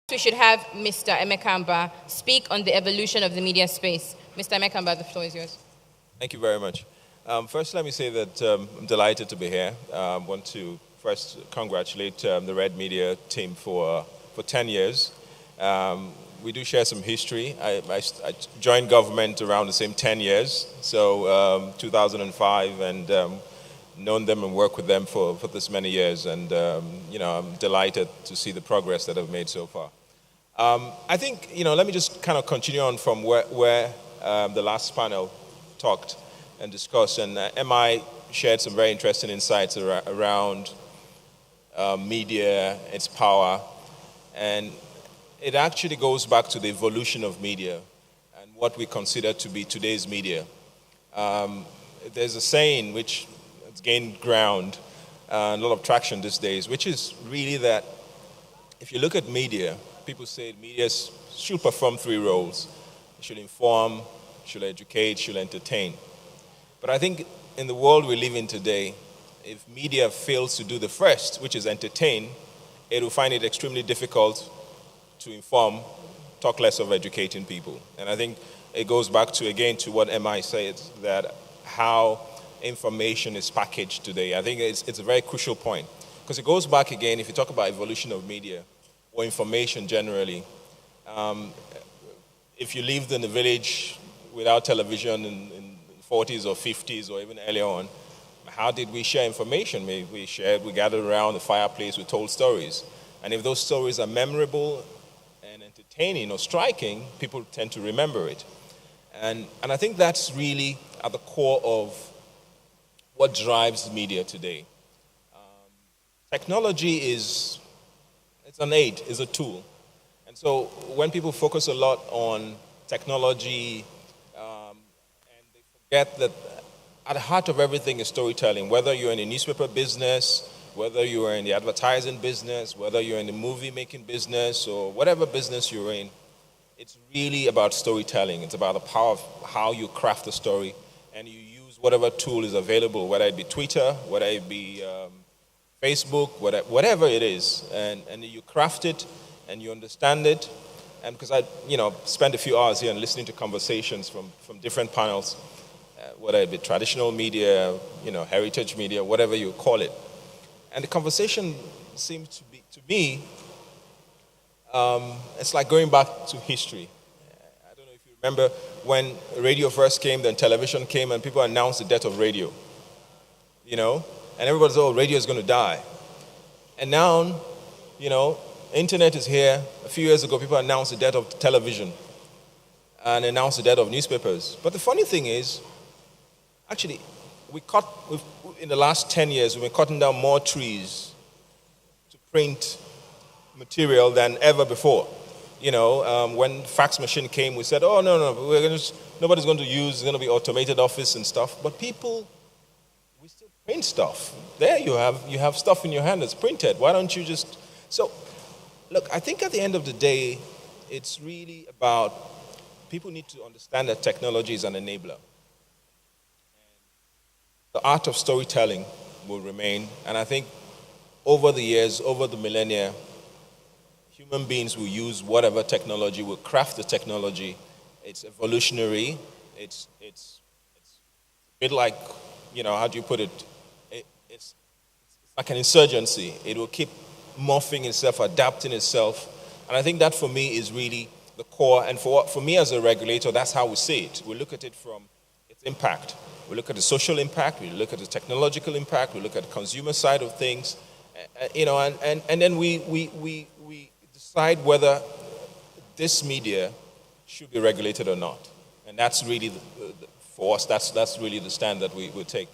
We should have Mr. Emekamba speak on the evolution of the media space. Mr. Emekamba, the floor is yours. Thank you very much. First, let me say that I'm delighted to be here. I want to first congratulate the Red Media team for 10 years. We do share some history. I joined government around the same 10 years, so 2005, and known them and worked with them for this many years. And, I'm delighted to see the progress that I've made so far. I think, let me just kind of continue on from where the last panel talked and discussed. And MI shared some very interesting insights around media, its power. And it actually goes back to the evolution of media and what we consider to be today's media. There's a saying which has gained ground and a lot of traction these days, which is really that if you look at media, people say media should perform three roles. It should inform, should educate, should entertain. But I think in the world we live in today, if media fails to do the first, which is entertain, it will find it extremely difficult to inform, talk less of educating people. And I think it goes back to, again, to what MI said, that how information is packaged today. I think it's a very crucial point. Because it goes back again, if you talk about evolution of media, or information generally. If you lived in a village without television in the 40s or 50s or even earlier on, how did we share information? We gathered around the fireplace, we told stories. And if those stories are memorable and entertaining or striking, people tend to remember it. And I think that's really at the core of what drives media today. Technology it's an aid, is a tool. And so when people focus a lot on technology, and they forget that at the heart of everything is storytelling, whether you're in the newspaper business, whether you're in the advertising business, whether you're in the movie making business, or whatever business you're in, it's really about storytelling. It's about the power of how you craft a story, and you use whatever tool is available, whether it be Twitter, whether it be Facebook, whatever it is, and you craft it and you understand it. And because I, spent a few hours here and listening to conversations from different panels, whether it be traditional media, heritage media, whatever you call it. And the conversation seems to me, it's like going back to history. I don't know if you remember when radio first came, then television came, and people announced the death of radio. And everybody said, radio is going to die. And now, internet is here. A few years ago, people announced the death of television and announced the death of newspapers. But the funny thing is, actually, in the last 10 years, we've been cutting down more trees to print material than ever before. When fax machine came, we said, no, nobody's going to use, it's going to be automated office and stuff. But people, we still print stuff. There you have stuff in your hand that's printed. Why don't you just... So, look, I think at the end of the day, it's really about people need to understand that technology is an enabler. The art of storytelling will remain. And I think over the years, over the millennia, human beings will use whatever technology, will craft the technology. It's evolutionary. It's a bit like, how do you put it? It's like an insurgency. It will keep morphing itself, adapting itself. And I think that for me is really the core. And for me as a regulator, that's how we see it. We look at it from its impact. We look at the social impact. We look at the technological impact. We look at the consumer side of things. And then we decide whether this media should be regulated or not. And that's really, for us, that's really the stand that we take.